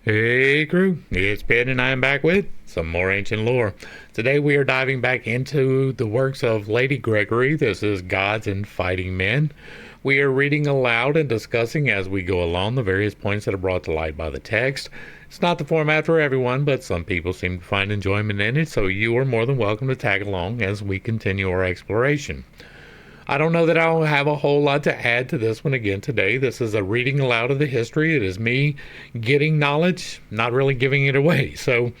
Hey crew, it's Ben and I am back with some more ancient lore. Today we are diving back into the works of Lady Gregory. This is Gods and Fighting Men. We are reading aloud and discussing as we go along the various points that are brought to light by the text. It's not the format for everyone, but some people seem to find enjoyment in it, so you are more than welcome to tag along as we continue our exploration. I don't know that I'll have a whole lot to add to this one again today. This is a reading aloud of the history. It is me getting knowledge, not really giving it away. So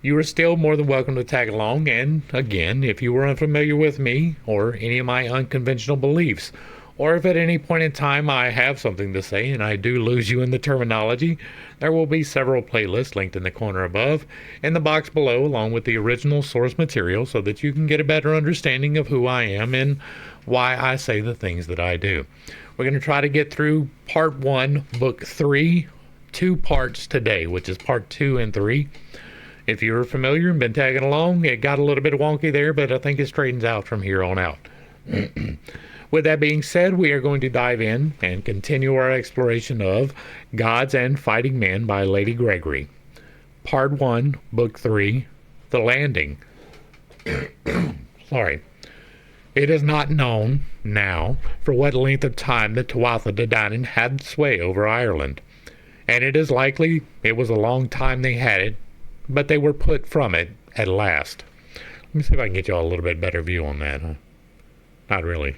you are still more than welcome to tag along. And again, if you were unfamiliar with me or any of my unconventional beliefs, or if at any point in time I have something to say and I do lose you in the terminology, there will be several playlists linked in the corner above and the box below, along with the original source material, so that you can get a better understanding of who I am and why I say the things that I do. We're going to try to get through part 1, book 3, 2 parts today, which is part 2 and 3. If you're familiar and been tagging along, it got a little bit wonky there, but I think it straightens out from here on out. With that being said, we are going to dive in and continue our exploration of Gods and Fighting Men by Lady Gregory. Part 1, Book 3, The Landing. Sorry. It is not known now for what length of time the Tuatha De Dannon had sway over Ireland, and it is likely it was a long time they had it, but they were put from it at last. Let me see if I can get you all a little bit better view on that. Not really.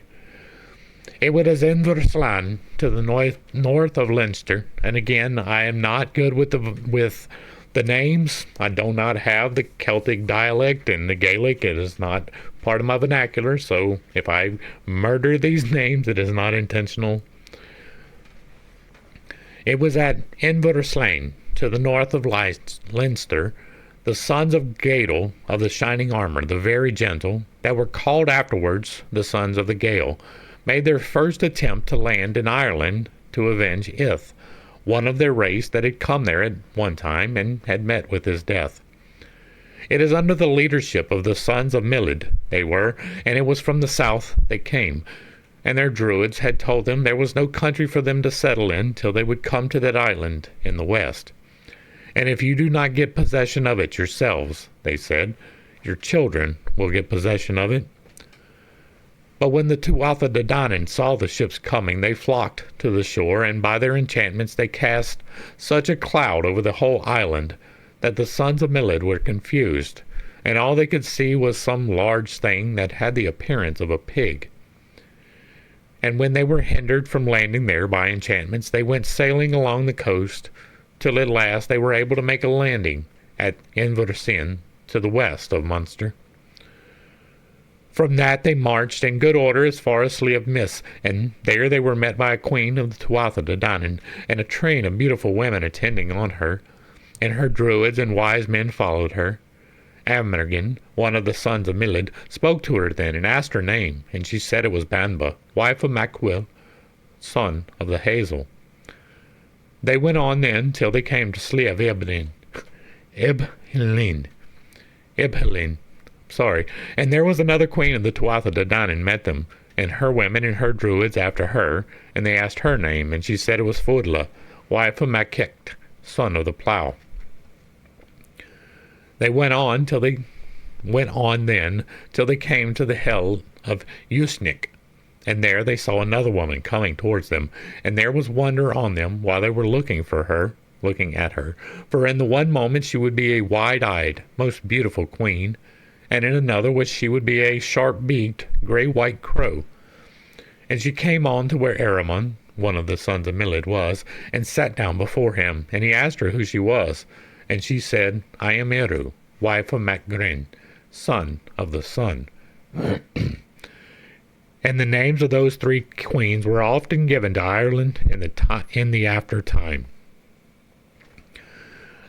It was Inversland to the north of Leinster, and again, I am not good with the names. I do not have the Celtic dialect and the Gaelic. It is not part of my vernacular, so if I murder these names, it is not intentional. It was at Inversland to the north of Leinster, the sons of Gael of the shining armor, the very gentle, that were called afterwards the sons of the Gael, made their first attempt to land in Ireland to avenge Ith, one of their race that had come there at one time and had met with his death. It is under the leadership of the sons of Milid they were, and it was from the south they came, and their druids had told them there was no country for them to settle in till they would come to that island in the west. And if you do not get possession of it yourselves, they said, your children will get possession of it. But when the Tuatha De Dannon saw the ships coming, they flocked to the shore, and by their enchantments they cast such a cloud over the whole island that the sons of Milid were confused, and all they could see was some large thing that had the appearance of a pig. And when they were hindered from landing there by enchantments, they went sailing along the coast, till at last they were able to make a landing at Inverseen to the west of Munster. From that they marched in good order as far as Sliabh Miss, and there they were met by a queen of the Tuatha De Dannon, and a train of beautiful women attending on her, and her druids and wise men followed her. Amergin, one of the sons of Milid, spoke to her then and asked her name, and she said it was Banba, wife of Macquill, son of the Hazel. They went on then till they came to Sliabh Ibhelin. Sorry, and there was another queen of the Tuatha De Dannon met them, and her women and her druids after her, and they asked her name, and she said it was Fudla, wife of Macecht, son of the plough. They went on then till they came to the hill of Usnik, and there they saw another woman coming towards them, and there was wonder on them while they were looking at her, for in the one moment she would be a wide-eyed, most beautiful queen, and in another which she would be a sharp-beaked, grey-white crow. And she came on to where Aramon, one of the sons of Milid, was, and sat down before him, and he asked her who she was, and she said, I am Eru, wife of Macgrin, son of the sun. And the names of those 3 queens were often given to Ireland in the after time.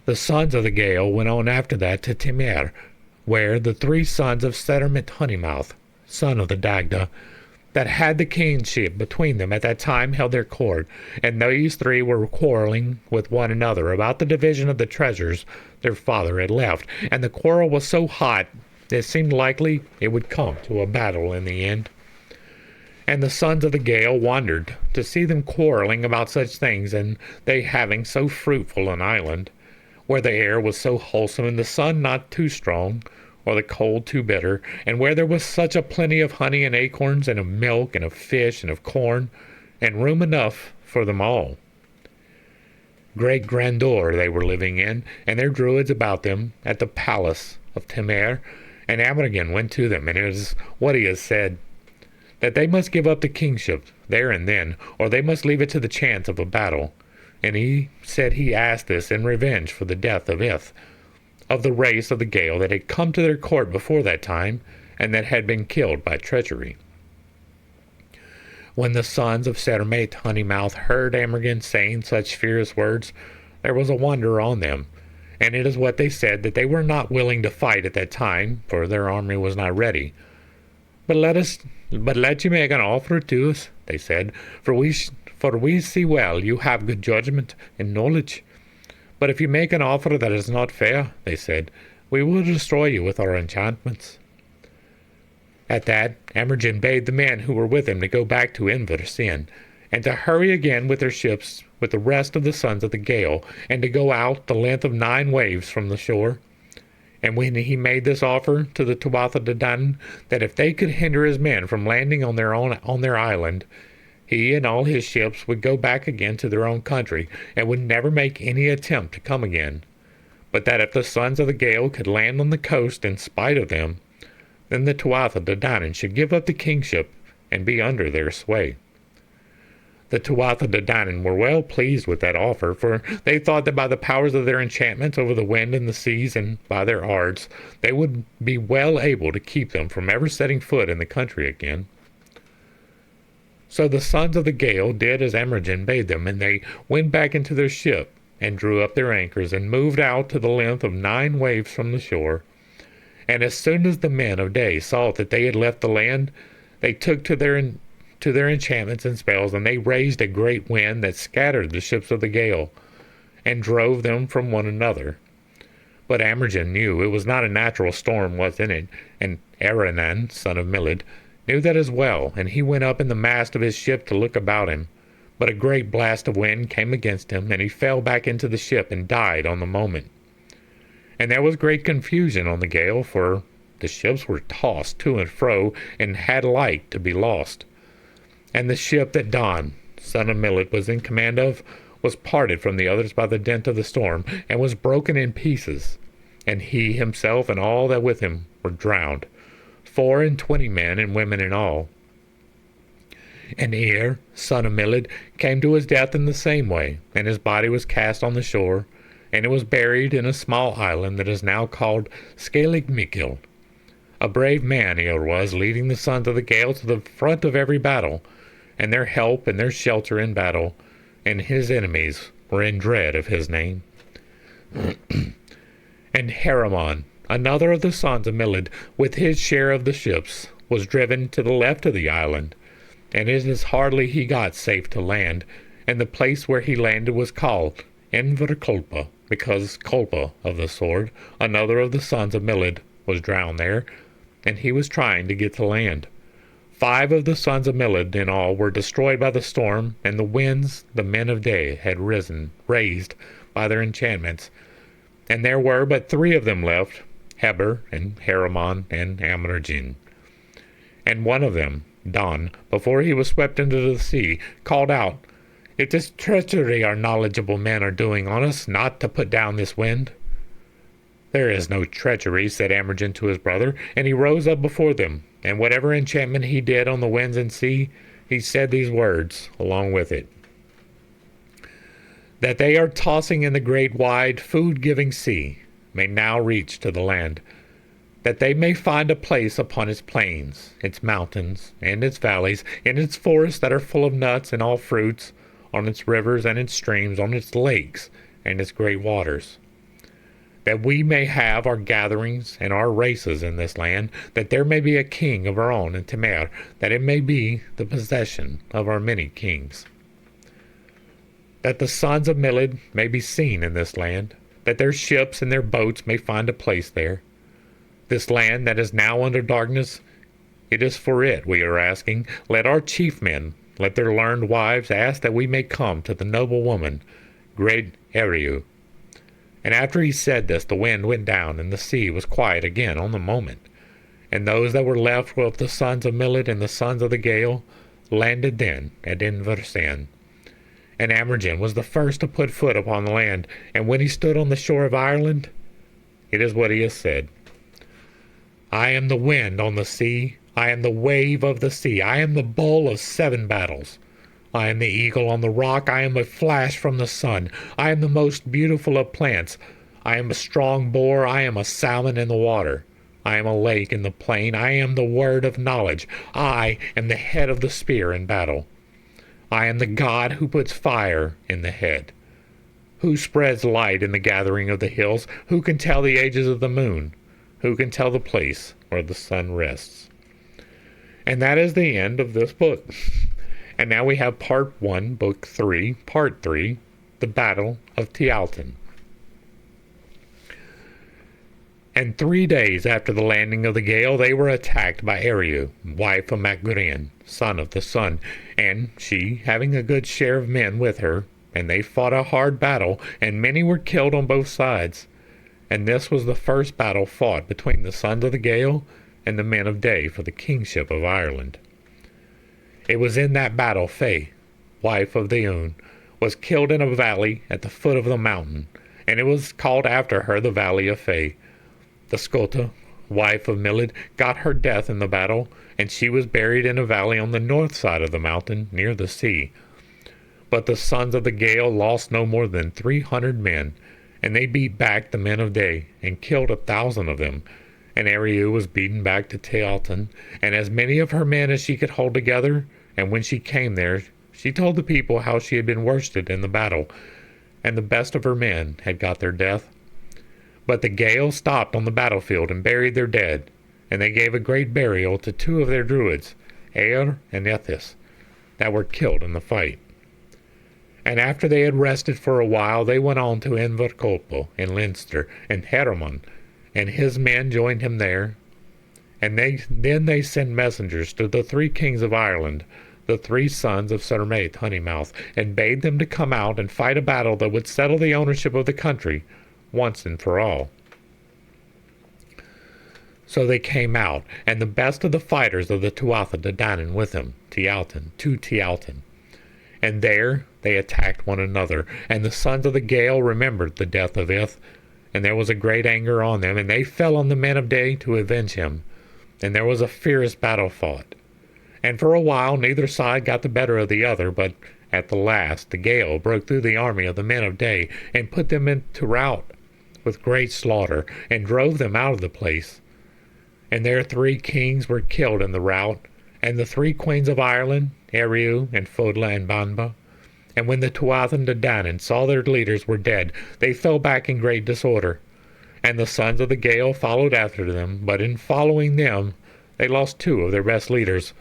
The sons of the Gael went on after that to Timir, where the 3 sons of Sedermit Honeymouth, son of the Dagda, that had the kingship between them at that time held their court, and these 3 were quarreling with one another about the division of the treasures their father had left, and the quarrel was so hot it seemed likely it would come to a battle in the end. And the sons of the Gael wondered to see them quarreling about such things, and they having so fruitful an island. where the air was so wholesome and the sun not too strong, or the cold too bitter, and where there was such a plenty of honey and acorns and of milk and of fish and of corn, and room enough for them all. Great grandeur they were living in, and their druids about them at the palace of Temer, and Amergin went to them, and it is what he has said, that they must give up the kingship there and then, or they must leave it to the chance of a battle. And he said he asked this in revenge for the death of Ith, of the race of the Gael that had come to their court before that time, and that had been killed by treachery. When the sons of Sermate Honeymouth heard Amergin saying such fierce words, there was a wonder on them, and it is what they said, that they were not willing to fight at that time, for their army was not ready. But let you make an offer to us, they said, for we see well you have good judgment and knowledge. But if you make an offer that is not fair, they said, we will destroy you with our enchantments. At that, Amergin bade the men who were with him to go back to Inversin, and to hurry again with their ships with the rest of the sons of the Gael, and to go out the length of 9 waves from the shore. And when he made this offer to the Tuatha De Dannon, that if they could hinder his men from landing on their island, he and all his ships would go back again to their own country, and would never make any attempt to come again. But that if the sons of the Gael could land on the coast in spite of them, then the Tuatha De Dannon should give up the kingship and be under their sway. The Tuatha De Dannon were well pleased with that offer, for they thought that by the powers of their enchantments over the wind and the seas, and by their arts, they would be well able to keep them from ever setting foot in the country again. So the sons of the Gael did as Amergin bade them, and they went back into their ship, and drew up their anchors, and moved out to the length of 9 waves from the shore. And as soon as the men of day saw that they had left the land, they took to their enchantments and spells, and they raised a great wind that scattered the ships of the Gael, and drove them from one another. But Amergin knew it was not a natural storm was in it, and Aranan, son of Milid, knew that as well, and he went up in the mast of his ship to look about him. But a great blast of wind came against him, and he fell back into the ship and died on the moment. And there was great confusion on the Gael, for the ships were tossed to and fro, and had like to be lost. And the ship that Don, son of Millet, was in command of, was parted from the others by the dint of the storm, and was broken in pieces. And he himself and all that with him were drowned, 24 men and women in all. And Er, son of Millet, came to his death in the same way, and his body was cast on the shore, and it was buried in a small island that is now called Scalig Mikil. A brave man Er was, leading the sons of the Gael to the front of every battle, and their help and their shelter in battle, and his enemies were in dread of his name. And Haramon, another of the sons of Milid, with his share of the ships, was driven to the left of the island, and it is hardly he got safe to land, and the place where he landed was called Enverkolpa, because Kolpa of the sword, another of the sons of Milid, was drowned there, and he was trying to get to land. 5 of the sons of Milid in all were destroyed by the storm, and the winds the men of day had raised by their enchantments, and there were but 3 of them left, Heber, and Haramon, and Amergin. And one of them, Don, before he was swept into the sea, called out, "It is treachery our knowledgeable men are doing on us, not to put down this wind." "There is no treachery," said Amergin to his brother, and he rose up before them, and whatever enchantment he did on the winds and sea, he said these words along with it: "That they are tossing in the great wide food-giving sea may now reach to the land, that they may find a place upon its plains, its mountains, and its valleys, in its forests that are full of nuts and all fruits, on its rivers and its streams, on its lakes and its great waters. That we may have our gatherings and our races in this land, that there may be a king of our own in Temer, that it may be the possession of our many kings. That the sons of Milid may be seen in this land, that their ships and their boats may find a place there. This land that is now under darkness, it is for it we are asking. Let our chief men, let their learned wives ask that we may come to the noble woman, great Eriu. And after he said this, the wind went down, and the sea was quiet again on the moment. And those that were left of the sons of Milid and the sons of the Gael landed then at Inversand. And Amergin was the first to put foot upon the land, and when he stood on the shore of Ireland, it is what he has said. I am the wind on the sea, I am the wave of the sea, I am the bull of 7 battles. I am the eagle on the rock, I am a flash from the sun, I am the most beautiful of plants, I am a strong boar, I am a salmon in the water. I am a lake in the plain, I am the word of knowledge, I am the head of the spear in battle. I am the God who puts fire in the head, who spreads light in the gathering of the hills, who can tell the ages of the moon, who can tell the place where the sun rests. And that is the end of this book. And now we have part 1, book 3, part 3, the Battle of Tuatha. And 3 days after the landing of the Gael, they were attacked by Ariu, wife of Macgurian, son of the sun, and she having a good share of men with her, and they fought a hard battle, and many were killed on both sides. And this was the first battle fought between the sons of the Gael and the men of Day for the kingship of Ireland. It was in that battle Fay, wife of the Un, was killed in a valley at the foot of the mountain, and it was called after her the Valley of Fay. The Scota, wife of Milid, got her death in the battle, and she was buried in a valley on the north side of the mountain, near the sea. But the sons of the Gael lost no more than 300 men, and they beat back the men of Day, and killed 1,000 of them. And Ariu was beaten back to Tuatha, and as many of her men as she could hold together, and when she came there, she told the people how she had been worsted in the battle, and the best of her men had got their death. But the Gael stopped on the battlefield and buried their dead, and they gave a great burial to 2 of their druids, Eir and Ethis, that were killed in the fight. And after they had rested for a while, they went on to Invercolpo in Leinster, and Heremon and his men joined him there. And then they sent messengers to the 3 kings of Ireland, the 3 sons of Sir Mate Honeymouth, and bade them to come out and fight a battle that would settle the ownership of the country once and for all. So they came out, and the best of the fighters of the Tuatha De Dannon with them, to Tuatha. And there they attacked one another, and the sons of the Gael remembered the death of Ith, and there was a great anger on them, and they fell on the men of Day to avenge him. And there was a fierce battle fought. And for a while neither side got the better of the other, but at the last the Gael broke through the army of the men of Day, and put them into rout with great slaughter, and drove them out of the place. And their 3 kings were killed in the rout, and the 3 queens of Ireland, Ariu and Fodla and Banba. And when the Tuatha De Dannon saw their leaders were dead, they fell back in great disorder. And the sons of the Gael followed after them, but in following them they lost 2 of their best leaders,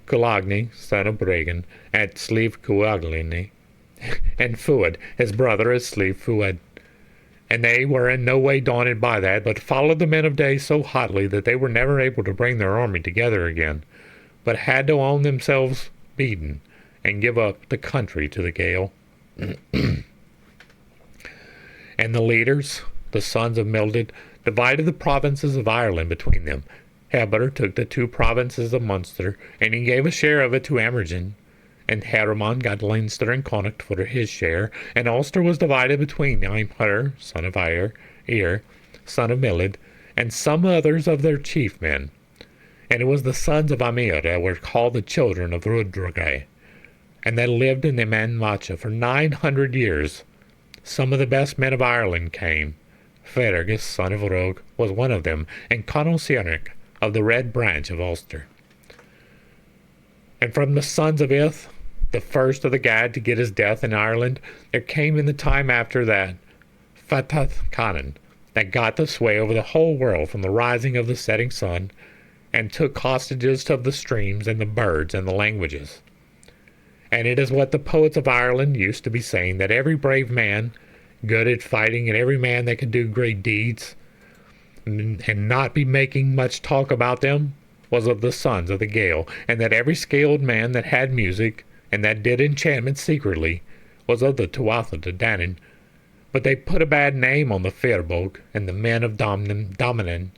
Culagni, son of Bregan, at Slieve Cuaglini, and Fuad, his brother, at Slieve Fuad. And they were in no way daunted by that, but followed the men of Day so hotly that they were never able to bring their army together again, but had to own themselves beaten, and give up the country to the Gael. And the leaders, the sons of Mildred, divided the provinces of Ireland between them. Heber took the 2 provinces of Munster, and he gave a share of it to Amergin. And Heremon got Leinster and Connacht for his share, and Ulster was divided between Imher, son of Eir, son of Milid, and some others of their chief men. And it was the sons of Amir that were called the children of Rudrogay, and that lived in Macha for 900 years. Some of the best men of Ireland came. Fergus, son of Rogue, was one of them, and Conall Cernach, of the Red Branch of Ulster. And from the sons of Ith, the first of the Gad to get his death in Ireland, there came in the time after that Fatath Canaan, that got the sway over the whole world from the rising of the setting sun, and took hostages of the streams and the birds and the languages. And it is what the poets of Ireland used to be saying, that every brave man, good at fighting, and every man that could do great deeds, and not be making much talk about them, was of the sons of the Gael, and that every skilled man that had music, and that did enchantment secretly, was of the Tuatha De Dannon. But they put a bad name on the Firbolg and the men of Dominan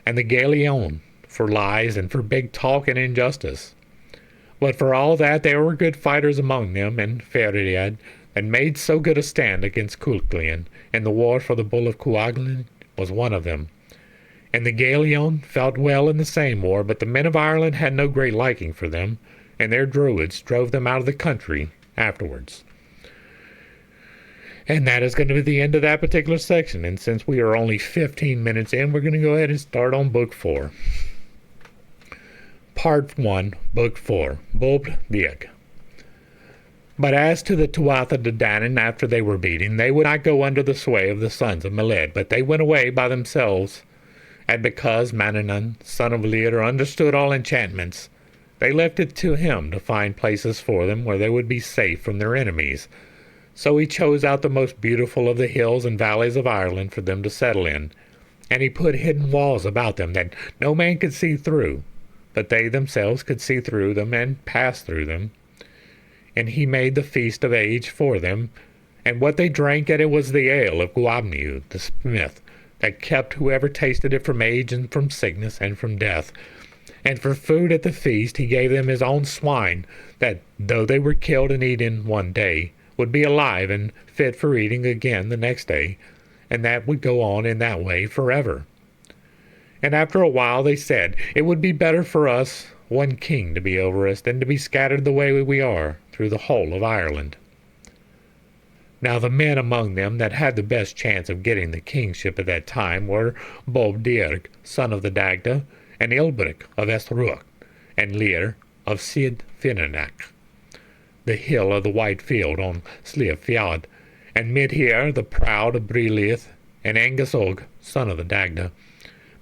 and the Gaelion for lies and for big talk and injustice. But for all that, there were good fighters among them, and Feriad, and made so good a stand against Culclian, and the war for the bull of Cuaglin was one of them. And the Gaelion fought well in the same war, but the men of Ireland had no great liking for them, and their druids drove them out of the country afterwards. And that is going to be the end of that particular section. And since we are only 15 minutes in, we're going to go ahead and start on Book 4. Part 1, Book 4, Bob Dieg. But as to the Tuatha De Dannon, after they were beaten, they would not go under the sway of the sons of Meled, but they went away by themselves. And because Mananan, son of Leader, understood all enchantments, they left it to him to find places for them where they would be safe from their enemies. So he chose out the most beautiful of the hills and valleys of Ireland for them to settle in, and he put hidden walls about them that no man could see through, but they themselves could see through them and pass through them. And he made the feast of age for them, and what they drank at it was the ale of Guabniu, the smith, that kept whoever tasted it from age and from sickness and from death. And for food at the feast he gave them his own swine, that, though they were killed and eaten one day, would be alive and fit for eating again the next day, and that would go on in that way forever. And after a while they said, it would be better for us one king to be over us than to be scattered the way we are through the whole of Ireland. Now the men among them that had the best chance of getting the kingship at that time were Bob Dieg, son of the Dagda, and Ilbric of Esruach, and Lear of Sid Finanac, the hill of the white field on Slieve Fiad, and Midhier the proud of Breleith, and Angus Og, son of the Dagda.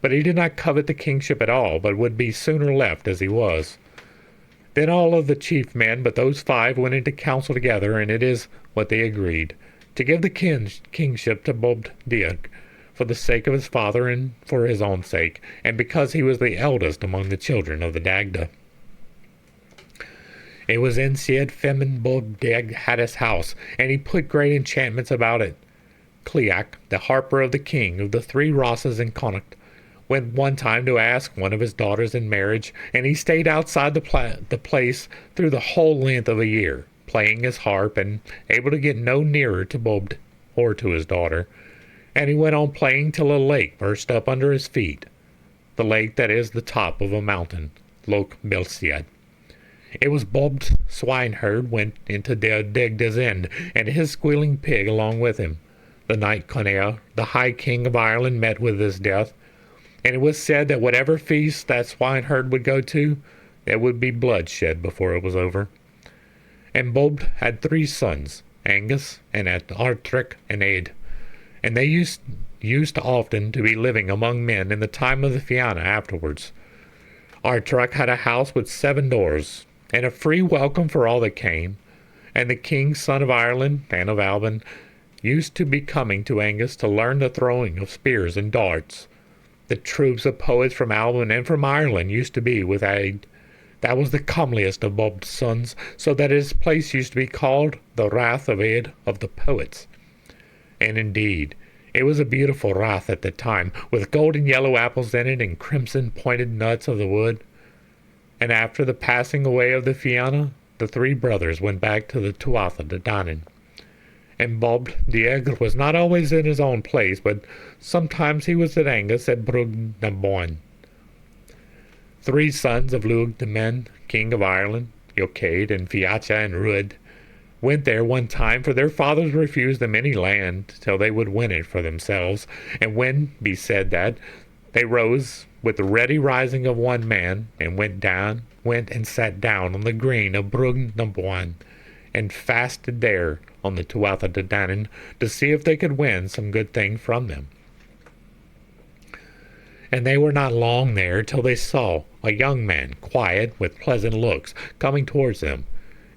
But he did not covet the kingship at all, but would be sooner left as he was. Then all of the chief men but those 5 went into council together, and it is what they agreed, to give the kingship to Bob Dieg, for the sake of his father and for his own sake, and because he was the eldest among the children of the Dagda. It was in Sied Femin Bob Dieg had his house, and he put great enchantments about it. Cleac, the harper of the king of the 3 Rosses in Connacht, went one time to ask one of his daughters in marriage, and he stayed outside the place through the whole length of a year, playing his harp, and able to get no nearer to Bob or to his daughter. And he went on playing till a lake burst up under his feet, the lake that is the top of a mountain, Loch Belsiad. It was Bob's swineherd went into Degda's end, and his squealing pig along with him. The night Conaire, the high king of Ireland, met with his death, and it was said that whatever feast that swineherd would go to, there would be bloodshed before it was over. And Bob had 3 sons, Angus, and Artric, and Aed, and they used often to be living among men in the time of the Fianna afterwards. Artric had a house with 7 doors, and a free welcome for all that came, and the king's son of Ireland and of Alban used to be coming to Angus to learn the throwing of spears and darts. The troops of poets from Alban and from Ireland used to be with Aed. That was the comeliest of Bob's sons, so that his place used to be called the Rath of Aed of the poets. And indeed, it was a beautiful rath at the time, with golden yellow apples in it and crimson pointed nuts of the wood. And after the passing away of the Fianna, the 3 brothers went back to the Tuatha De Dannon. And Bob Dieg was not always in his own place, but sometimes he was at Angus at Brug na Boin. 3 sons of Luag de Men, king of Ireland, Iocade and Fiacha and Rued, went there one time, for their fathers refused them any land till they would win it for themselves. And when be said that, they rose with the ready rising of one man, and went and sat down on the green of Brug na Boin, and fasted there on the Tuatha De Dannon, to see if they could win some good thing from them. And they were not long there till they saw a young man, quiet, with pleasant looks, coming towards them,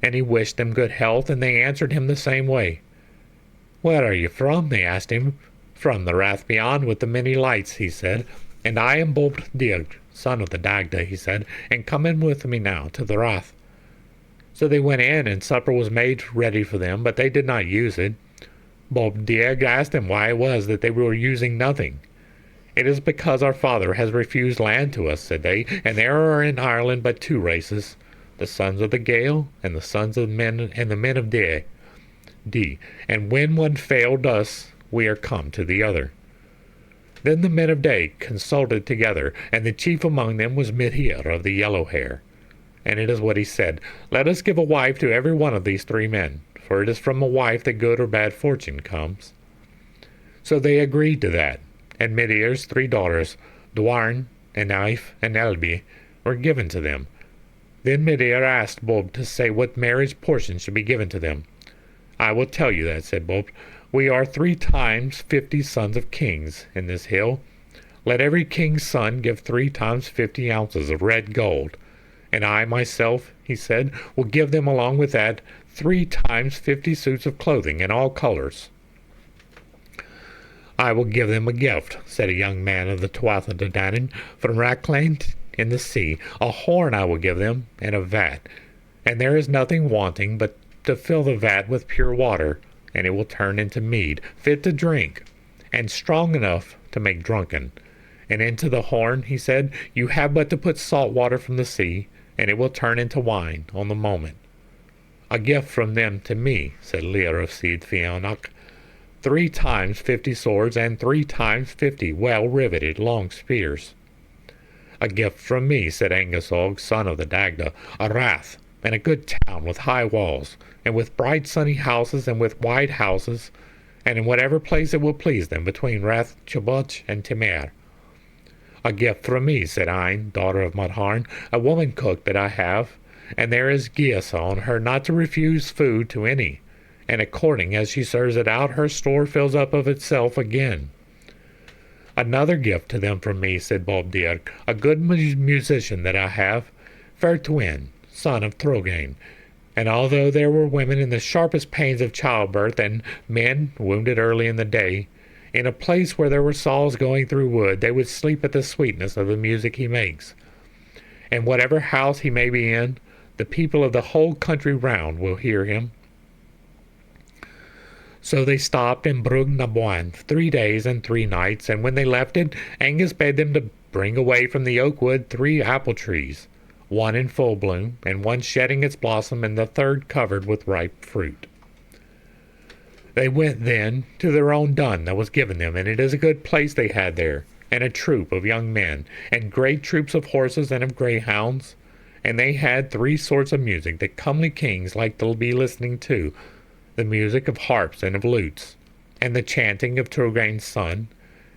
and he wished them good health, and they answered him the same way. "Where are you from?" they asked him. "From the Rath beyond with the many lights," he said. "And I am Bob Dieg, son of the Dagda," he said, "and come in with me now to the Rath." So they went in, and supper was made ready for them, but they did not use it. Bob Dieg asked them why it was that they were using nothing. "It is because our father has refused land to us," said they, "and there are in Ireland but two races, the sons of the Gael and the sons of men and the men of D. And when one failed us, we are come to the other." Then the men of Day consulted together, and the chief among them was Mithier of the yellow hair. And it is what he said, "Let us give a wife to every one of these three men, for it is from a wife that good or bad fortune comes." So they agreed to that, and Mithier's three daughters, Dwarn and Naif and Elbe, were given to them. Then Mithier asked Bob to say what marriage portion should be given to them. "I will tell you that," said Bob. "We are 3 times 50 sons of kings in this hill. Let every king's son give 3 times 50 ounces of red gold. And I myself," he said, "will give them along with that 3 times 50 suits of clothing in all colors." "I will give them a gift," said a young man of the Tuatha De Dannon, "from Racklane in the sea. A horn I will give them, and a vat. And there is nothing wanting but to fill the vat with pure water, and it will turn into mead, fit to drink, and strong enough to make drunken. And into the horn," he said, "you have but to put salt water from the sea, and it will turn into wine on the moment." "A gift from them to me," said Lear of Seed Fionach, 3 times 50 swords, and 3 times 50 well-riveted long spears." "A gift from me," said Angasog, son of the Dagda, "a rath, and a good town with high walls, and with bright sunny houses, and with wide houses, and in whatever place it will please them, between Rath Chaboch and Timer." "A gift from me," said Ein, daughter of Modharn, "a woman cook that I have, and there is Giasa on her not to refuse food to any, and according as she serves it out, her store fills up of itself again." "Another gift to them from me," said Bobdir, "a good musician that I have, Fairtwin, son of Trogain. And although there were women in the sharpest pains of childbirth, and men wounded early in the day, in a place where there were saws going through wood, they would sleep at the sweetness of the music he makes. And whatever house he may be in, the people of the whole country round will hear him." So they stopped in Brug na Boan 3 days and 3 nights, and when they left it, Angus bade them to bring away from the oak wood 3 apple trees, one in full bloom, and one shedding its blossom, and the third covered with ripe fruit. They went then to their own dun that was given them, and it is a good place they had there, and a troop of young men, and great troops of horses and of greyhounds, and they had 3 sorts of music that comely kings liked to be listening to, the music of harps and of lutes, and the chanting of Trogain's son.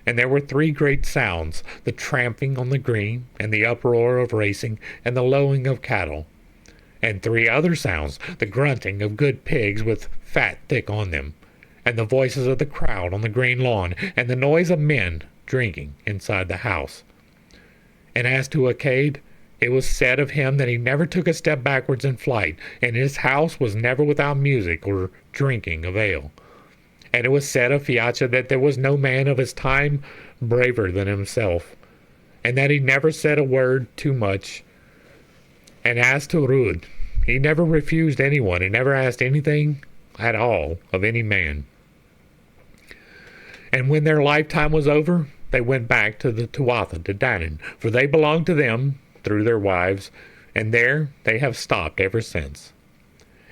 And there were 3 great sounds, the tramping on the green, and the uproar of racing, and the lowing of cattle. And 3 other sounds, the grunting of good pigs with fat thick on them, and the voices of the crowd on the green lawn, and the noise of men drinking inside the house. And as to Acade, it was said of him that he never took a step backwards in flight, and his house was never without music or drinking of ale. And it was said of Fiacha that there was no man of his time braver than himself, and that he never said a word too much. And as to Rud, he never refused anyone, and never asked anything at all of any man. And when their lifetime was over, they went back to the Tuatha De Dannon, for they belonged to them through their wives, and there they have stopped ever since.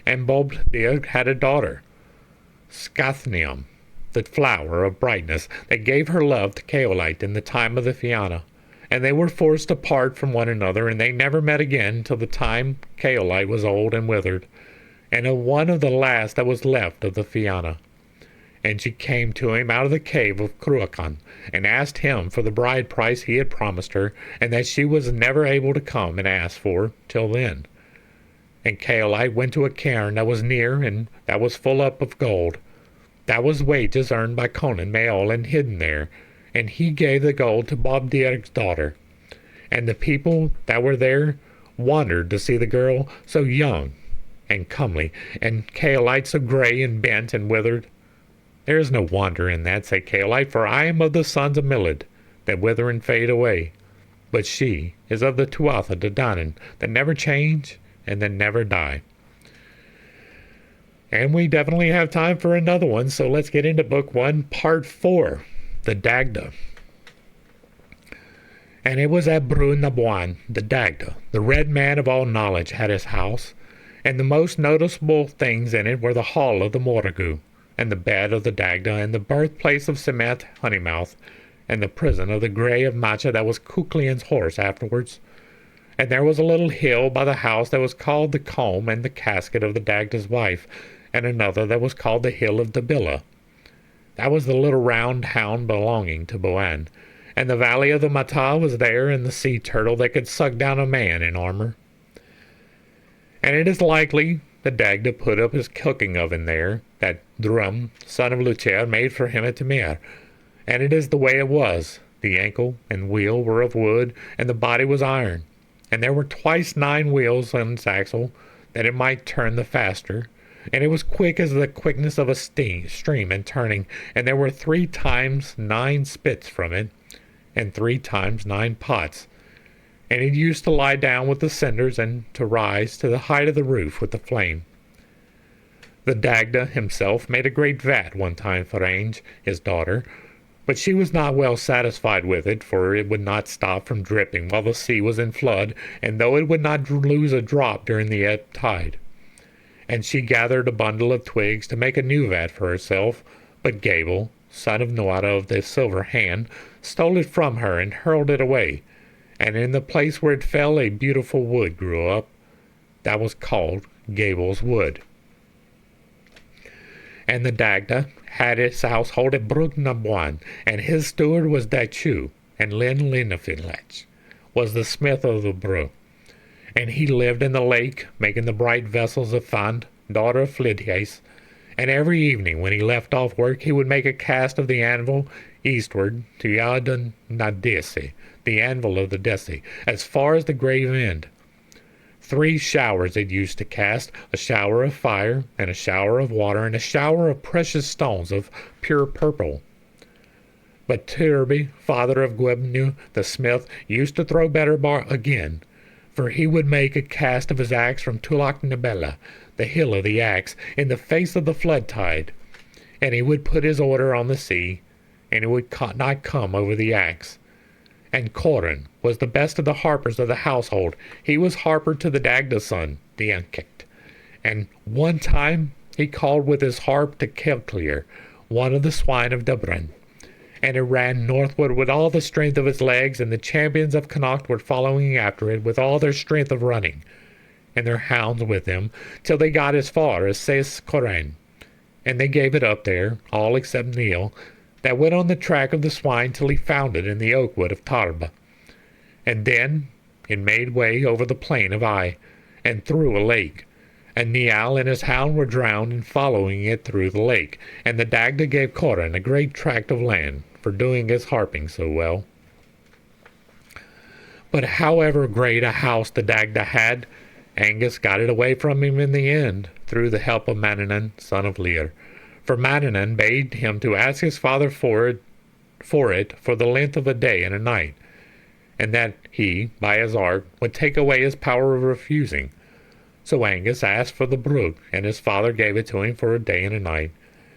And Bobdir had a daughter, Scathnium, the flower of brightness, that gave her love to Caolite in the time of the Fianna, and they were forced apart from one another, and they never met again till the time Caolite was old and withered, and one of the last that was left of the Fianna. And she came to him out of the cave of Cruachan, and asked him for the bride price he had promised her, and that she was never able to come and ask for till then. And Caolite went to a cairn that was near, and that was full up of gold. That was wages earned by Conan Maol and hidden there, and he gave the gold to Bobdir's daughter. And the people that were there wondered to see the girl so young and comely, and Caolite so grey and bent and withered. There is no wonder in that, said Caolite, for I am of the sons of Milid, that wither and fade away. But she is of the Tuatha De Dannon, that never change and that never die. And we definitely have time for another one, so let's get into Book 1, Part 4, The Dagda. And it was at Brún na Bwan, the Dagda, the red man of all knowledge, had his house, and the most noticeable things in it were the hall of the Morrigu, and the bed of the Dagda, and the birthplace of Cement Honeymouth, and the prison of the Grey of Macha that was Cuchulain's horse afterwards. And there was a little hill by the house that was called the Comb and the Casket of the Dagda's wife, and another that was called the Hill of Dabilla. That was the little round hound belonging to Boan, and the valley of the Mata was there, and the sea turtle that could suck down a man in armor. And it is likely the Dagda put up his cooking oven there, that Drum, son of Lucer, made for him at Timir. And it is the way it was. The ankle and wheel were of wood, and the body was iron. And there were twice 9 wheels on its axle, that it might turn the faster. And it was quick as the quickness of a stream in turning. And there were 3 times 9 spits from it, and 3 times 9 pots. And it used to lie down with the cinders, and to rise to the height of the roof with the flame. The Dagda himself made a great vat one time for Ange, his daughter, but she was not well satisfied with it, for it would not stop from dripping while the sea was in flood, and though it would not lose a drop during the ebb tide. And she gathered a bundle of twigs to make a new vat for herself, but Gael, son of Nuada of the Silver Hand, stole it from her and hurled it away, and in the place where it fell a beautiful wood grew up, that was called Gael's Wood. And the Dagda had his household at Brún na Bwan, and his steward was Dachu, and Lyn Linafilach was the smith of the brew. And he lived in the lake, making the bright vessels of Fand, daughter of Flidhies. And every evening when he left off work, he would make a cast of the anvil eastward to Tuatha Na Desi, the anvil of the Desi, as far as the grave end. 3 showers it used to cast, a shower of fire, and a shower of water, and a shower of precious stones of pure purple. But Turbi, father of Gwebnu, the smith, used to throw better again, for he would make a cast of his axe from Tuatha Na Bella, the hill of the axe, in the face of the flood tide, and he would put his order on the sea, and it would not come over the axe. And Corin was the best of the harpers of the household. He was harper to the Dagda's son, Diankicht. And one time he called with his harp to Kelclear, one of the swine of Dubrin. And it ran northward with all the strength of its legs, and the champions of Connacht were following after it with all their strength of running, and their hounds with them, till they got as far as Seis Corain. And they gave it up there, all except Neil, that went on the track of the swine till he found it in the oak wood of Tarba. And then it made way over the plain of Ai, and through a lake. And Niall and his hound were drowned in following it through the lake. And the Dagda gave Corin a great tract of land for doing his harping so well. But however great a house the Dagda had, Angus got it away from him in the end, through the help of Manannán, son of Lear. For Manannán bade him to ask his father for it for the length of a day and a night, and that he, by his art, would take away his power of refusing. So Angus asked for the brook, and his father gave it to him for a day and a night.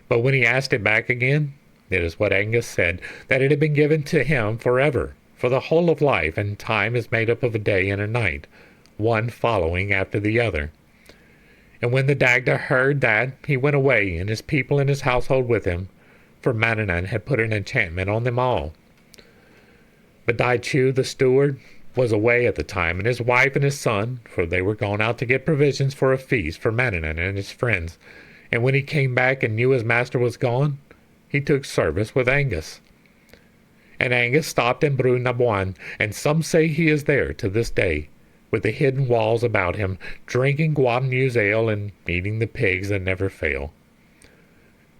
But when he asked it back again, it is what Angus said, that it had been given to him forever, for the whole of life and time is made up of a day and a night, one following after the other. And when the Dagda heard that, he went away, and his people and his household with him, for Manannán had put an enchantment on them all. But Daichu, the steward, was away at the time, and his wife and his son, for they were gone out to get provisions for a feast for Manannán and his friends. And when he came back and knew his master was gone, he took service with Angus. And Angus stopped in Brún na Bwan, and some say he is there to this day, with the hidden walls about him, drinking Guadagnieu's ale and eating the pigs that never fail.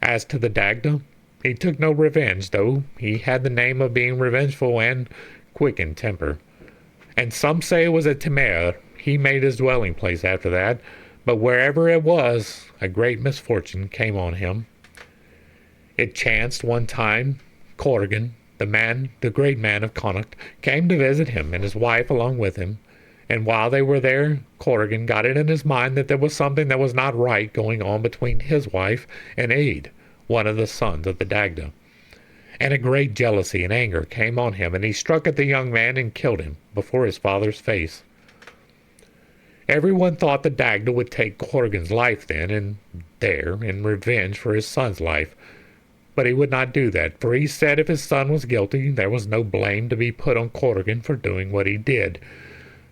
As to the Dagda, he took no revenge, though he had the name of being revengeful and quick in temper. And some say it was at Timir he made his dwelling place after that, but wherever it was, a great misfortune came on him. It chanced one time, Corrigan, the great man of Connacht, came to visit him and his wife along with him, And while they were there, Corrigan got it in his mind that there was something that was not right going on between his wife and Aed, one of the sons of the Dagda. And a great jealousy and anger came on him, and he struck at the young man and killed him before his father's face. Everyone thought the Dagda would take Corrigan's life then and there in revenge for his son's life. But he would not do that, for he said if his son was guilty, there was no blame to be put on Corrigan for doing what he did.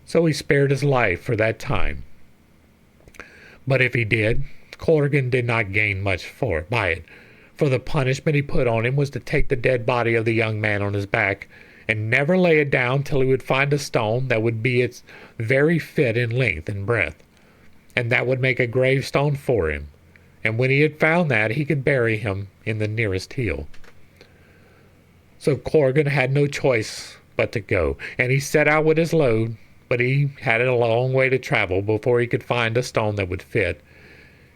So he spared his life for that time. But if he did, Corrigan did not gain much by it, for the punishment he put on him was to take the dead body of the young man on his back, and never lay it down till he would find a stone that would be its very fit in length and breadth, and that would make a gravestone for him. And when he had found that, he could bury him in the nearest hill. So Corrigan had no choice but to go, and he set out with his load, but he had a long way to travel before he could find a stone that would fit.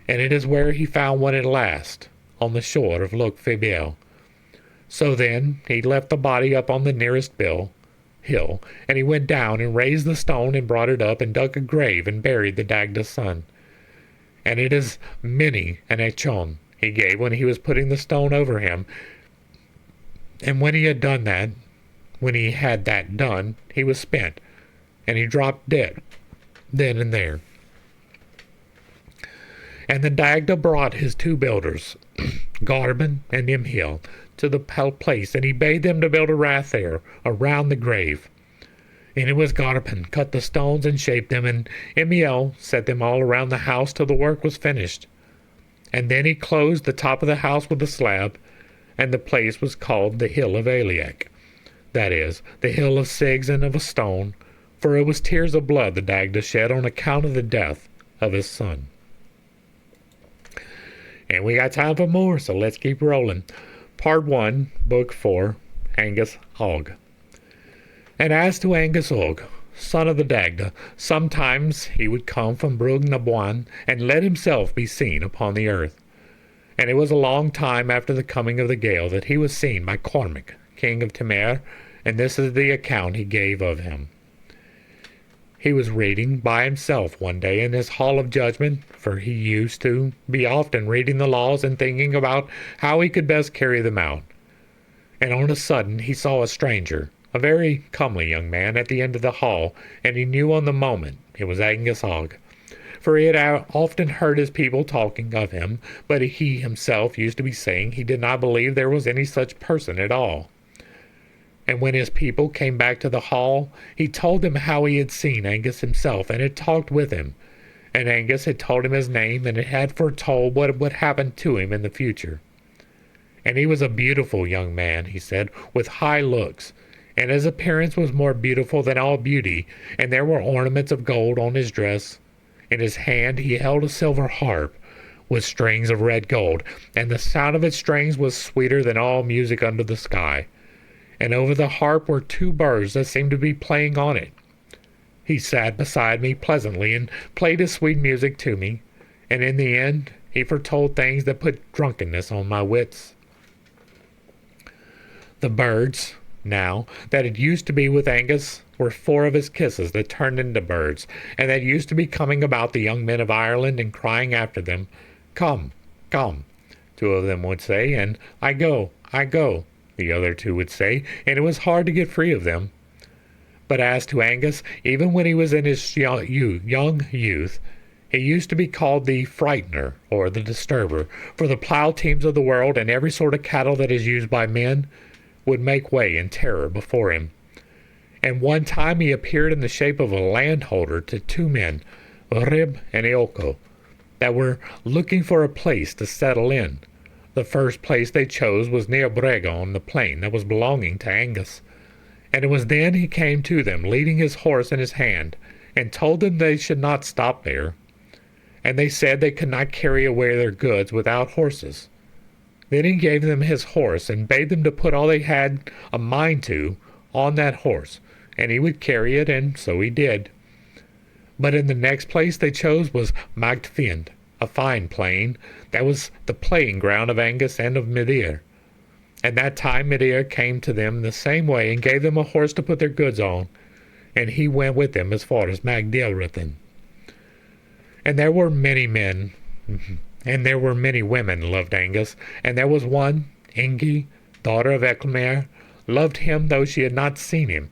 And it is where he found one at last, on the shore of Loch Fabiel. So then he left the body up on the nearest hill, and he went down and raised the stone and brought it up and dug a grave and buried the Dagda's son. And it is many an echon he gave when he was putting the stone over him. And when he had that done, he was spent, and he dropped dead then and there. And the Dagda brought his two builders, Garban and Imhiel, to the place, and he bade them to build a rath there around the grave. And it was Garban cut the stones and shaped them, and Imhiel set them all around the house till the work was finished. And then he closed the top of the house with a slab, and the place was called the Hill of Eliac, that is, the Hill of Cigs and of a Stone, for it was tears of blood the Dagda shed on account of the death of his son. And we got time for more, so let's keep rolling. Part 1, Book 4, Angus Og. And as to Angus Og, son of the Dagda, sometimes he would come from Brug na Buan, and let himself be seen upon the earth. And it was a long time after the coming of the Gael that he was seen by Cormac, king of Temer, and this is the account he gave of him. He was reading by himself one day in his hall of judgment, for he used to be often reading the laws and thinking about how he could best carry them out. And on a sudden he saw a stranger, a very comely young man, at the end of the hall, and he knew on the moment it was Angus Og, for he had often heard his people talking of him, but he himself used to be saying he did not believe there was any such person at all. And when his people came back to the hall, he told them how he had seen Angus himself and had talked with him. And Angus had told him his name and had foretold what would happen to him in the future. And he was a beautiful young man, he said, with high looks, and his appearance was more beautiful than all beauty, and there were ornaments of gold on his dress. In his hand he held a silver harp with strings of red gold, and the sound of its strings was sweeter than all music under the sky. And over the harp were two birds that seemed to be playing on it. He sat beside me pleasantly and played his sweet music to me, and in the end he foretold things that put drunkenness on my wits. The birds, now, that it used to be with Angus were 4 of his kisses that turned into birds, and that used to be coming about the young men of Ireland and crying after them, "Come, come," 2 of them would say, and I go, the other 2 would say, and it was hard to get free of them. But as to Angus, even when he was in his young youth, he used to be called the Frightener, or the Disturber, for the plow teams of the world and every sort of cattle that is used by men would make way in terror before him. And one time he appeared in the shape of a landholder to 2 men, Rib and Eoko, that were looking for a place to settle in. The first place they chose was near Brega on the plain that was belonging to Angus. And it was then he came to them, leading his horse in his hand, and told them they should not stop there. And they said they could not carry away their goods without horses. Then he gave them his horse, and bade them to put all they had a mind to on that horse, and he would carry it, and so he did. But in the next place they chose was Magdfiend, a fine plain, that was the playing ground of Angus and of Midir. And that time Midir came to them the same way, and gave them a horse to put their goods on. and he went with them as far as Magdalrithan. And there were many men, and there were many women loved Angus, and there was one, Ingi, daughter of Eclamer, loved him though she had not seen him,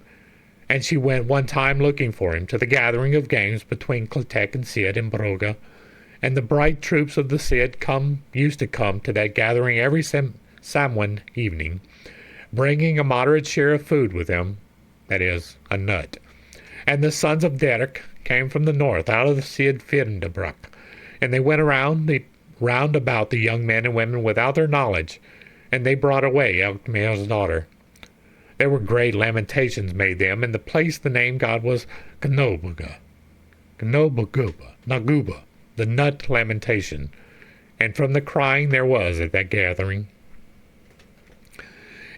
and she went one time looking for him to the gathering of games between Clatec and Cid in Broga, and the bright troops of the Cid used to come to that gathering every Samhain evening, bringing a moderate share of food with them, that is, a nut. And the sons of Derek came from the north, out of the Cid Firndebruck, and they went round about the young men and women without their knowledge, and they brought away Eclamer's daughter. There were great lamentations made them, and the place the name God was Naguba, the nut lamentation, and from the crying there was at that gathering.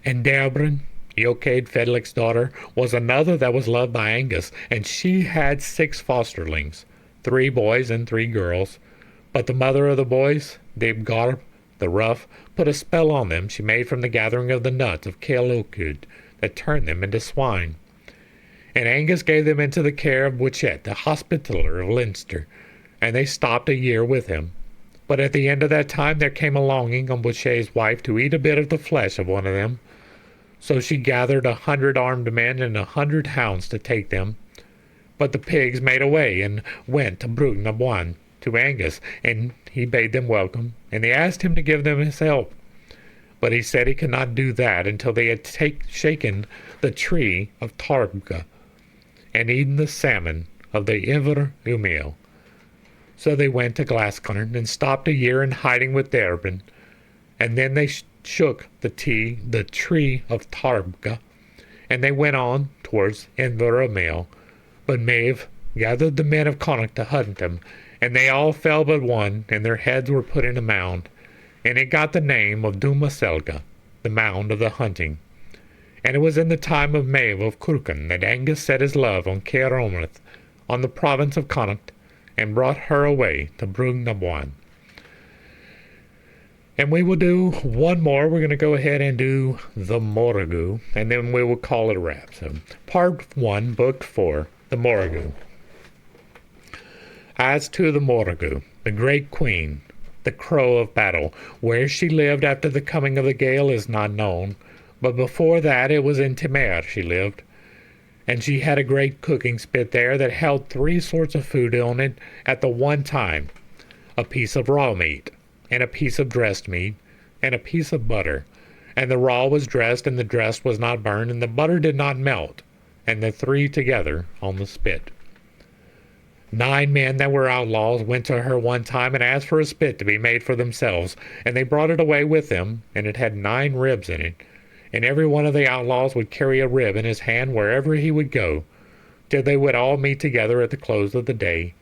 And Derbrin, Eochaid Fedlic's daughter, was another that was loved by Angus, and she had 6 fosterlings, 3 boys and 3 girls. But the mother of the boys, Deibgar the rough, put a spell on them she made from the gathering of the nuts of Caelocud, that turned them into swine. And Angus gave them into the care of Wichet, the hospitaller of Leinster, and they stopped a year with him. But at the end of that time there came a longing on Wichet's wife to eat a bit of the flesh of one of them. So she gathered 100 armed men and 100 hounds to take them. But the pigs made away and went to Brug na Bwan, to Angus, and he bade them welcome, and they asked him to give them his help. But he said he could not do that until they had shaken the tree of Tarbga, and eaten the salmon of the Iver Umail. So they went to Glascarn, and stopped a year in hiding with Derbrin, and then they shook the tree of Tarbga, and they went on towards Invermail. But Maeve gathered the men of Connacht to hunt them, and they all fell but one, and their heads were put in a mound, and it got the name of Dumaselga, the mound of the hunting. And it was in the time of Maeve of Cruachan that Angus set his love on Caer Omrith, on the province of Connacht, and brought her away to Brug na Bwan. And we will do one more. We're going to go ahead and do the Morrigu, and then we will call it a wrap. So, Part 1, Book 4, the Morrigu. As to the Morrigu, the great queen, the crow of battle, where she lived after the coming of the Gael is not known, but before that it was in Timair she lived. And she had a great cooking spit there that held 3 sorts of food on it at the one time, a piece of raw meat, and a piece of dressed meat, and a piece of butter. And the raw was dressed, and the dressed was not burned, and the butter did not melt, and the 3 together on the spit. 9 men that were outlaws went to her one time and asked for a spit to be made for themselves, and they brought it away with them, and it had 9 ribs in it. And every one of the outlaws would carry a rib in his hand wherever he would go, till they would all meet together at the close of the day.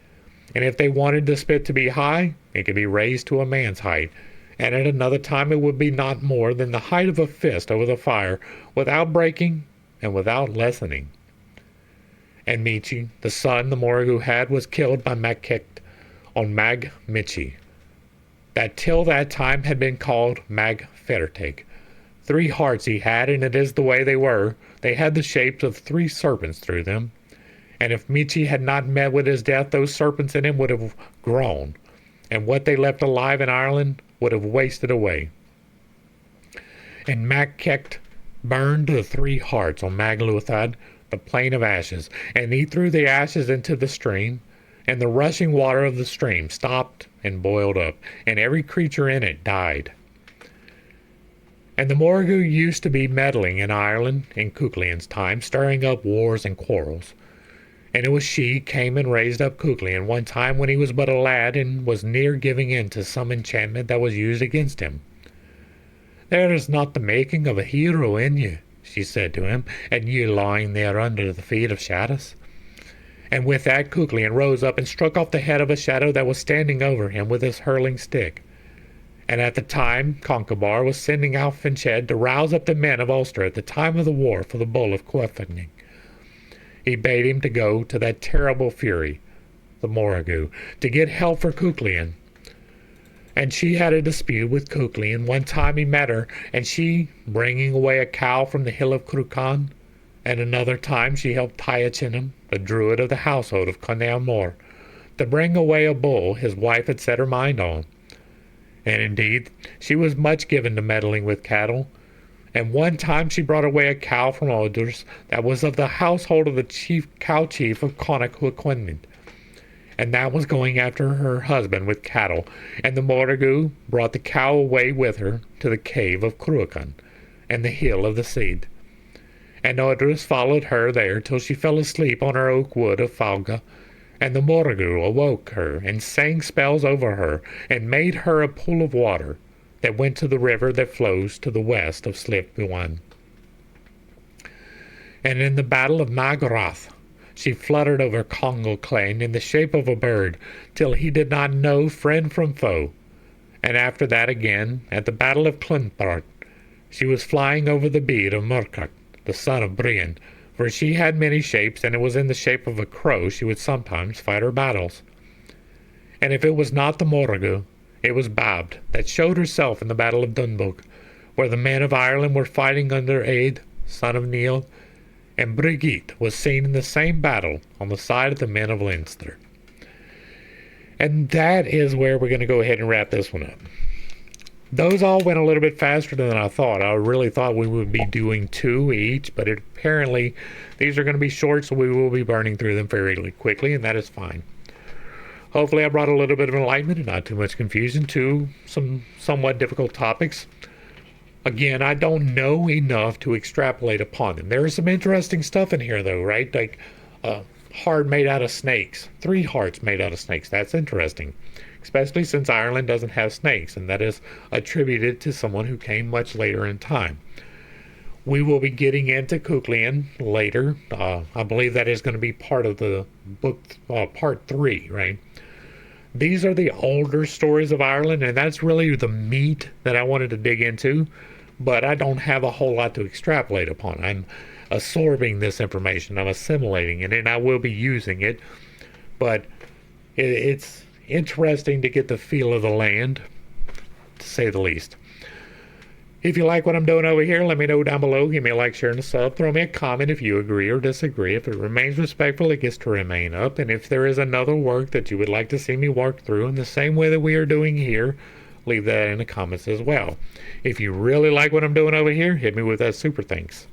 And if they wanted the spit to be high, it could be raised to a man's height, and at another time it would be not more than the height of a fist over the fire, without breaking and without lessening. And Michi, the son the Morrigu had, was killed by Magkecht on Mag Michi, that till that time had been called Mag Fertig. 3 hearts he had, and it is the way they were. They had the shapes of 3 serpents through them. And if Michi had not met with his death, those serpents in him would have grown, and what they left alive in Ireland would have wasted away. And Magkecht burned the 3 hearts on Magluthad, the plain of ashes, and he threw the ashes into the stream, and the rushing water of the stream stopped and boiled up, and every creature in it died. And the Morrigu used to be meddling in Ireland in Cuchulain's time, stirring up wars and quarrels. And it was she came and raised up Cuchulain one time when he was but a lad, and was near giving in to some enchantment that was used against him. "There is not the making of a hero in you," she said to him, "and you lying there under the feet of shadows." And with that Cuchulain rose up and struck off the head of a shadow that was standing over him with his hurling stick. And at the time Concobar was sending out Finched to rouse up the men of Ulster at the time of the war for the bull of Cuefning. He bade him to go to that terrible fury, the Morrigu, to get help for Cuchulain. And she had a dispute with Cuchulain. One time he met her, and she, bringing away a cow from the hill of Cruachan, And another time she helped Tyachinam, the druid of the household of Conall Mór, to bring away a bull his wife had set her mind on. And indeed, she was much given to meddling with cattle, and one time she brought away a cow from Oders that was of the household of the cow chief of Connacht, and that was going after her husband with cattle, and the Morrigu brought the cow away with her to the cave of Cruachan, and the hill of the Seed. And Odrus followed her there till she fell asleep on her oak wood of Falga, and the Morrigu awoke her, and sang spells over her, and made her a pool of water, that went to the river that flows to the west of Slip Buan. And in the battle of Magrath, she fluttered over Congal Clain in the shape of a bird, till he did not know friend from foe. And after that again, at the battle of Clonpart, she was flying over the bead of Murkach, the son of Brian, for she had many shapes, and it was in the shape of a crow she would sometimes fight her battles. And if it was not the Morrigu, it was Babd, that showed herself in the battle of Dunbog, where the men of Ireland were fighting under Aed, son of Neil, and Brigitte was seen in the same battle on the side of the men of Leinster. And that is where we're going to go ahead and wrap this one up. Those all went a little bit faster than I thought. I really thought we would be doing 2 each, but apparently these are going to be short, so we will be burning through them fairly quickly, and that is fine. Hopefully I brought a little bit of enlightenment and not too much confusion to some somewhat difficult topics. Again, I don't know enough to extrapolate upon them. There is some interesting stuff in here, though, right? Like a heart made out of snakes. 3 hearts made out of snakes. That's interesting. Especially since Ireland doesn't have snakes, and that is attributed to someone who came much later in time. We will be getting into Cuchulainn later. I believe that is going to be part of the book, part 3, right? These are the older stories of Ireland, and that's really the meat that I wanted to dig into, but I don't have a whole lot to extrapolate upon. I'm absorbing this information, I'm assimilating it, and I will be using it, but it's interesting to get the feel of the land, to say the least. If you like what I'm doing over here, let me know down below. Give me a like, share, and a sub. Throw me a comment if you agree or disagree. If it remains respectful, it gets to remain up. And if there is another work that you would like to see me work through in the same way that we are doing here, leave that in the comments as well. If you really like what I'm doing over here, hit me with that super thanks.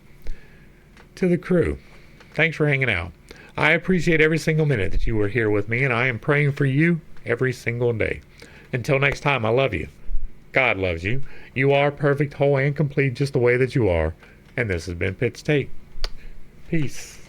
To the crew, thanks for hanging out. I appreciate every single minute that you were here with me, and I am praying for you every single day. Until next time, I love you. God loves you. You are perfect, whole, and complete just the way that you are. And this has been Pitt's Take. Peace.